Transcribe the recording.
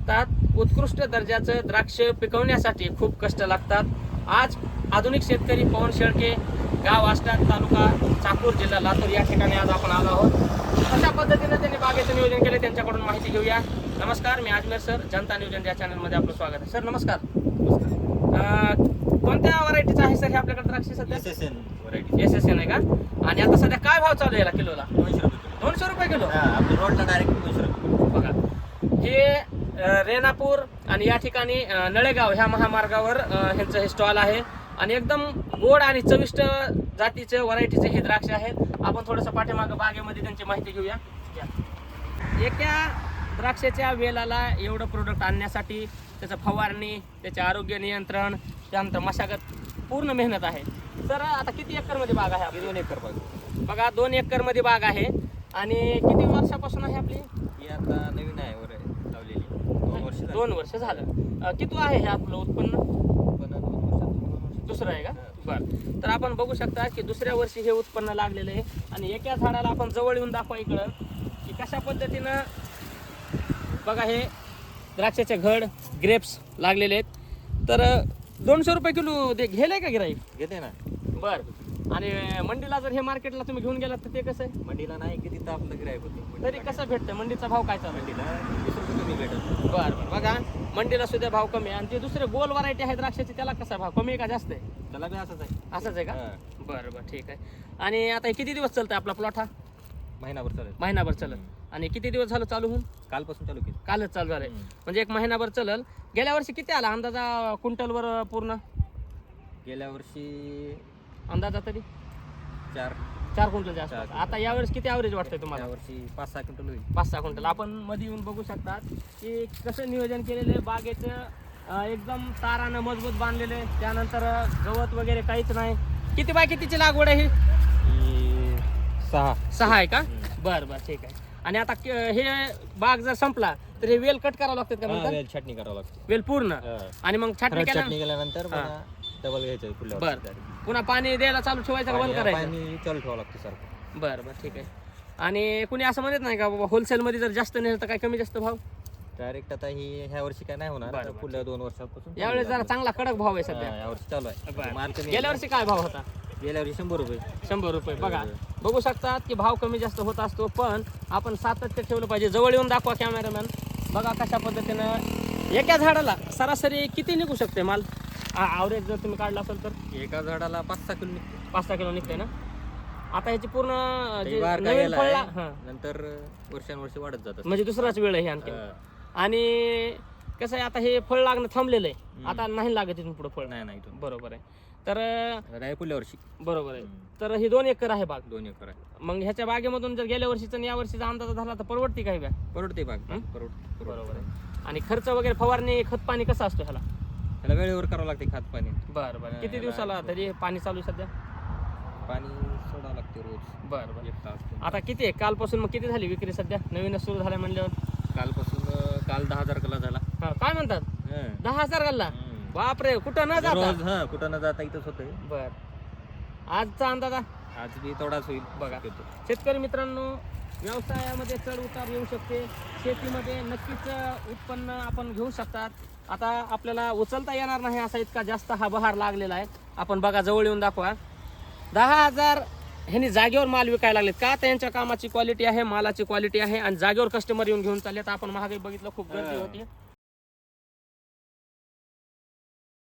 शकतात उत्कृष्ट दर्जाचं द्राक्ष पिकवण्यासाठी खूप कष्ट लागतात. आज आधुनिक शेतकरी पवन शेळके, गाव आष्टाद, तालुका चाकूर, जिल्हा लातूर या ठिकाणी आज आपण आलो आहोत. अशा पद्धतीने त्यांनी बागेचं नियोजन केले, त्यांच्याकडून माहिती घेऊया. नमस्कार, मी अजमेर सर, जनता नियोजन या चॅनलमध्ये आपलं स्वागत आहे. सर नमस्कार. कोणत्या व्हरायटीचं आहे सर हे आपल्याकडे द्राक्ष सध्या? SSN variety. SSN आहे का? आणि आता सध्या काय भाव चालू आहे याला किलोला? 200 रुपये. 200 रुपये किलो. आपल्या रोडला डायरेक्ट 200 रुपये. बघा, हे रेणापूर आणि या ठिकाणी नळेगाव ह्या महामार्गावर ह्यांचं हे स्टॉल आहे आणि एकदम गोड आणि चविष्ट जातीचे व्हरायटीचे हे द्राक्ष आहेत. आपण थोडंसं पाठीमागं बागेमध्ये त्यांची माहिती घेऊया. एका द्राक्षाच्या वेलाला एवढं प्रोडक्ट आणण्यासाठी त्याचं फवारणी, त्याचे आरोग्य नियंत्रण, त्यानंतर मशागत, पूर्ण मेहनत आहे. तर आता किती एकरमध्ये बाग आहे आपली? 2 एकर बाग. बघा, 2 एकरमध्ये बाग आहे. आणि किती वर्षापासून आहे आपली? ही आता नवीन आहे वर लावलेली. 2 वर्ष झाली. 2 वर्ष झालं. किती आहे हे आपलं उत्पन्न? पण 2 वर्षात दुसरं आहे का? बरं. तर आपण बघू शकता की दुसऱ्या वर्षी हे उत्पन्न लागलेलं आहे. आणि एका झाडाला आपण जवळ येऊन दाखवा इकडं की कशा पद्धतीनं बघा हे द्राक्षाचे घड, ग्रेप्स लागलेले आहेत. तर 200 रुपये किलो ते घेले का गिराईक? घेते ना. बरं. आणि मंडीला जर हे मार्केटला तुम्ही घेऊन गेलात तर ते कसं आहे? मंडीला नाही किती तर आपलं गिरायक होते. तरी कसं भेटतं? मंडीचा भाव काय चालू आहे? मंडीला 20 रुपये कमी भेटत. बरं. बघा, मंडीला सुद्धा भाव कमी आहे. आणि ते दुसरे गोल व्हरायटी आहे द्राक्षाची, त्याला कसा भाव कमी आहे का जास्त आहे? त्याला बी असंच आहे. असंच आहे का? हा. बरं बरं, ठीक आहे. आणि आता हे किती दिवस चालतंय आपला प्लॉट? हा महिनाभर चालेल. महिनाभर चालत. आणि किती दिवस झालं चालू होऊन? कालपासून चालू केली. कालच चालू झालंय. म्हणजे एक महिनाभर चालल. गेल्या वर्षी किती आला अंदाजा क्विंटलवर पूर्ण? गेल्या वर्षी अंदाजा तरी 4 क्विंटलच्या आसपास. आता यावेळेस किती ॲव्हरेज वाटतंय तुम्हाला? या वर्षी 5-6 क्विंटल होईल. 5-6 क्विंटल. आपण मध्ये येऊन बघू शकतात की कसं नियोजन केलेलं आहे बागेचं. एकदम तारानं मजबूत बांधलेलं आहे. त्यानंतर गवत वगैरे काहीच नाही. किती बाय कितीची लागवड आहे ही? 6 आहे का? बरं बरं, ठीक आहे. आणि आता हे बाग जर संपला तर हे वेल कट करावं लागतात का? म्हणतात वेल छाटणी करावं लागते. वेल पूर्ण. आणि मग छाटणी छाटणी केल्या केल्यानंतर पुन्हा डबल घ्यायचं पुढल्या बरं. वर्षी. पुन्हा पाणी द्यायला चालू ठेवायचं का बंद करायचं? पाणी चालू ठेवावं लागतं सारखं. बरं बरं, ठीक आहे. आणि कुणी असं म्हणत नाही का बाबा होलसेलमध्ये जर जास्त नेलं तर काय कमी जास्त भाव? डायरेक्ट आता ही ह्या वर्षी काय नाही होणार. बरं, बरं. पुढल्या 2 वर्षापासून यावेळेस जरा चांगला कडक भाव आहे सध्या. या वर्षी चालू आहे. माल कमी. गेल्या वर्षी काय भाव होता? गेल्या वर्षी 100 रुपये. 100 रुपये. बघा, बघू शकतात की भाव कमी जास्त होत असतो, पण आपण सातत्य ठेवलं पाहिजे. जवळ येऊन दाखवा कॅमेरामॅन. बघा कशा पद्धतीनं एका झाडाला सरासरी किती निघू शकते माल? ॲव्हरेज जर तुम्ही काढला असेल तर एका झाडाला 5-6 किलो निघते. 5-6 किलो निघते ना? आता ह्याची पूर्ण जे बार नवीन काढायला फळ आहे. हां, नंतर वर्षानुवर्षी वाढत जातात. म्हणजे दुसराच वेळ आहे हे आणखी. आणि कसं आहे, आता हे फळ लागणं थांबलेलं आहे. आता नाही लागत इथून पुढे फळ. नाही इथून. बरोबर आहे. तर काय पुढल्या वर्षी. बरोबर आहे. तर ही 2 एकर आहे बाग. 2 एकर आहे. मग ह्याच्या बागेमधून जर गेल्या वर्षीचा आणि या वर्षीचा अंदाज झाला तर परवडती काय बॅग? परवडते बाग. बरोबर बरोबर आहे. आणि खर्च वगैरे फवारणी, खत पाणी कसं असतो ह्याला? त्याला वेळेवर करावं लागते खात पाणी. बरं बरं. किती दिवसाला तरी पाणी चालू आहे सध्या? पाणी सोडावं लागते रोज. बरं बरं. 1 तास. आता किती आहे कालपासून? मग किती झाली विक्री सध्या? नवीनच सुरू झालं म्हणल्यावर काल 10,000 कला झाला. हा, काय म्हणतात? 10,000 गल्ला? बापरे, कुठं न जाता? रोज कुठं न जाता इथंच होतंय. बर. आजचा अंदाजा? आज बी तेवढाच होईल. बघा, शेतकरी मित्रांनो, व्यवसायामध्ये चढ उतार येऊ शकते. शेतीमध्ये नक्कीच उत्पन्न आपण घेऊ शकतात. आता आपल्याला उचलता येणार नाही असा इतका जास्त हा बहार लागलेला आहे. आपण बघा, जवळ येऊन दाखवा. 10,000 ह्यांनी जागेवर माल विकायला लागलेत का? त्यांच्या कामाची क्वालिटी आहे, मालाची क्वालिटी आहे आणि जागेवर कस्टमर येऊन घेऊन चालले. तर आपण महागाई बघितलं, खूप गर्दी होती.